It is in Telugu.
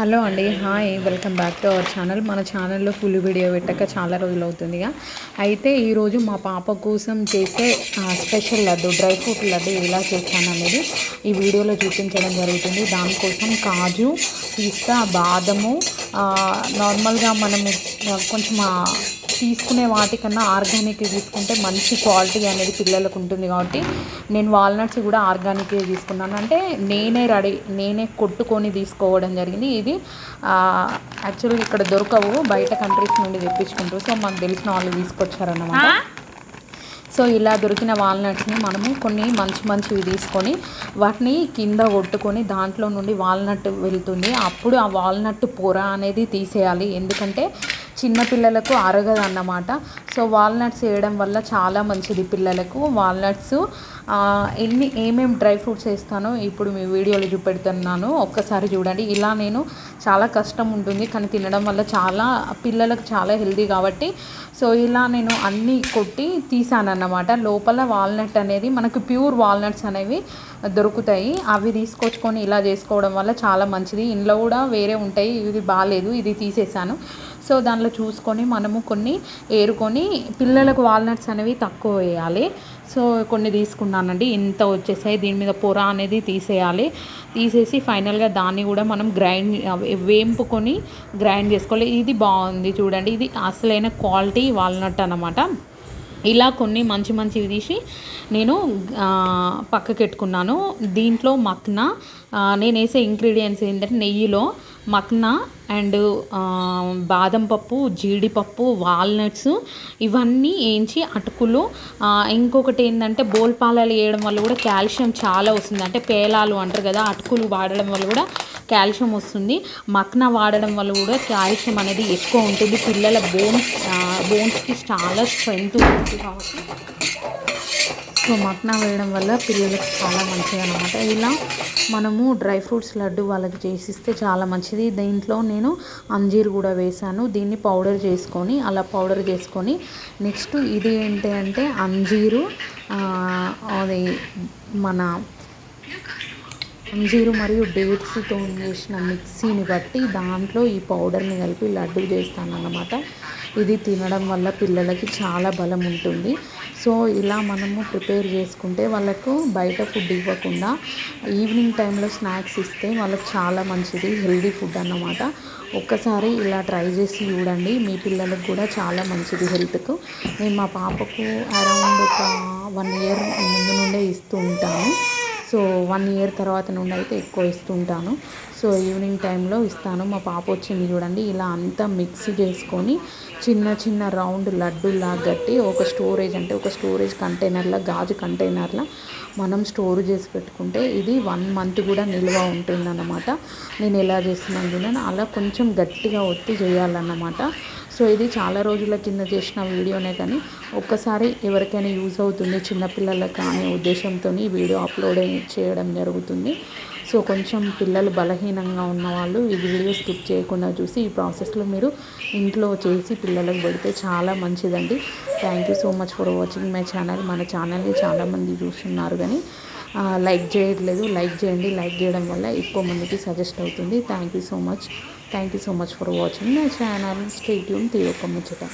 హలో అండి, hi, welcome back to our channel. మన ఛానల్లో ఫుల్ వీడియో పెట్టక చాలా రోజులు అవుతుందిగా. అయితే ఈరోజు మా పాప కోసం చేసే special laddu, dry fruit laddu ఎలా చేస్తాను అనేది ఈ వీడియోలో చూపించడం జరుగుతుంది. దానికోసం కాజు, పిస్తా, బాదము, నార్మల్గా మనము కొంచెం తీసుకునే వాటికన్నా ఆర్గానిక్ తీసుకుంటే మంచి క్వాలిటీ అనేది పిల్లలకు ఉంటుంది. కాబట్టి నేను వాల్నట్స్ కూడా ఆర్గానిక్ తీసుకున్నాను. అంటే నేనే కొట్టుకొని తీసుకోవడం జరిగింది. ఇది యాక్చువల్గా ఇక్కడ దొరకవు, బయట కంట్రీస్ నుండి తెప్పించుకుంటారు. సో మాకు తెలిసిన వాళ్ళు తీసుకొచ్చారన్నమాట. సో ఇలా దొరికిన వాల్నట్స్ని మనము కొన్ని మంచివి తీసుకొని వాటిని కింద కొట్టుకొని దాంట్లో నుండి వాల్నట్ వెళ్తుంది. అప్పుడు ఆ వాల్నట్ పొర అనేది తీసేయాలి, ఎందుకంటే చిన్నపిల్లలకు అరగదు అన్నమాట. సో వాల్నట్స్ వేయడం వల్ల చాలా మంచిది పిల్లలకు. వాల్నట్స్ ఏమేమి డ్రై ఫ్రూట్స్ వేస్తానో ఇప్పుడు మీ వీడియోలో చూపెడుతున్నాను, ఒక్కసారి చూడండి. ఇలా నేను చాలా కష్టం ఉంటుంది, కానీ తినడం వల్ల పిల్లలకు చాలా హెల్తీ కాబట్టి సో ఇలా నేను అన్నీ కొట్టి తీసానన్నమాట. లోపల వాల్నట్ అనేది మనకు ప్యూర్ వాల్నట్స్ అనేవి దొరుకుతాయి, అవి తీసుకొచ్చుకొని ఇలా చేసుకోవడం వల్ల చాలా మంచిది. ఇంట్లో కూడా వేరే ఉంటాయి, ఇది బాగాలేదు, ఇది తీసేసాను. సో దాంట్లో చూసుకొని మనము కొన్ని ఏరుకొని, పిల్లలకు వాల్నట్స్ అనేవి తక్కువ వేయాలి. సో కొన్ని తీసుకున్నానండి, ఇంత వచ్చేసాయి. దీని మీద పొర అనేది తీసేసి ఫైనల్గా దాన్ని కూడా మనం వేంపుకొని గ్రైండ్ చేసుకోవాలి. ఇది బాగుంది చూడండి, ఇది అసలైన క్వాలిటీ వాల్నట్ అన్నమాట. ఇలా కొన్ని మంచివి తీసి నేను పక్కకెట్టుకున్నాను. దీంట్లో మక్నా, నేను వేసే ఇంగ్రీడియంట్స్ ఏంటంటే నెయ్యిలో మక్నా అండ్ బాదం పప్పు, జీడిపప్పు, వాల్నట్స్ ఇవన్నీ వేయించి అటుకులు. ఇంకొకటి ఏంటంటే బోల్పాలాలు వేయడం వల్ల కూడా కాల్షియం చాలా వస్తుంది. అంటే పేలాలు అంటారు కదా, అటుకులు వాడడం వల్ల కూడా కాల్షియం వస్తుంది. మక్నా వాడడం వల్ల కూడా కాల్షియం అనేది ఎక్కువ ఉంటుంది. పిల్లల బోన్స్కి చాలా స్ట్రెంగ్త్ ఉంటుంది కాబట్టి సో మక్నా వేయడం వల్ల పిల్లలకు చాలా మంచిది అన్నమాట. ఇలా మనము డ్రై ఫ్రూట్స్ లడ్డు వాళ్ళకి చేసిస్తే చాలా మంచిది. దీంట్లో నేను అంజీర్ కూడా వేసాను. దీన్ని పౌడర్ చేసుకొని నెక్స్ట్ ఇది ఏంటి అంటే అంజీరు, అది మన అంజీరు మరియు డేట్స్తో చేసిన మిక్సీని బట్టి దాంట్లో ఈ పౌడర్ని కలిపి లడ్డు చేస్తాను అన్నమాట. ఇది తినడం వల్ల పిల్లలకి చాలా బలం ఉంటుంది. సో ఇలా మనము ప్రిపేర్ చేసుకుంటే వాళ్ళకు బయట ఫుడ్ ఇవ్వకుండా ఈవినింగ్ టైంలో స్నాక్స్ ఇస్తే వాళ్ళకి చాలా మంచిది, హెల్దీ ఫుడ్ అన్నమాట. ఒక్కసారి ఇలా ట్రై చేసి చూడండి, మీ పిల్లలకు కూడా చాలా మంచిది హెల్త్కు. నేను మా పాపకు అరౌండ్ ఒక 1 ఇయర్ ముందు నుండే ఇస్తూ ఉంటాను. సో 1 ఇయర్ తర్వాత నుండి అయితే ఎక్కువ ఇస్తుంటాను. సో ఈవినింగ్ టైంలో ఇస్తాను. మా పాప వచ్చింది చూడండి, ఇలా అంతా మిక్స్ చేసుకొని చిన్న రౌండ్ లడ్డూలా కట్టి ఒక స్టోరేజ్ కంటైనర్లో, గాజు కంటైనర్లో మనం స్టోర్ చేసి పెట్టుకుంటే ఇది 1 మంత్ కూడా నిల్వ ఉంటుందన్నమాట. నేను ఎలా చేస్తున్నాను అలా కొంచెం గట్టిగా ఒత్తి చేయాలన్నమాట. సో ఇది చాలా రోజుల కింద చేసిన వీడియోనే, కానీ ఒక్కసారి ఎవరికైనా యూజ్ అవుతుంది చిన్నపిల్లలకు అనే ఉద్దేశంతో ఈ వీడియో అప్లోడ్ చేయడం జరుగుతుంది. సో కొంచెం పిల్లలు బలహీనంగా ఉన్నవాళ్ళు ఈ వీడియో స్కిప్ చేయకుండా చూసి ఈ ప్రాసెస్లో మీరు ఇంట్లో చేసి పిల్లలకు పెడితే చాలా మంచిదండి. Thank you so much for watching my channel. మన ఛానల్ని చాలామంది చూస్తున్నారు కానీ లైక్ చేయట్లేదు. లైక్ చేయండి, లైక్ చేయడం వల్ల ఎక్కువ మందికి సజెస్ట్ అవుతుంది. Thank you so much for watching my channel. Stay tune, తీరొక ముచ్చట.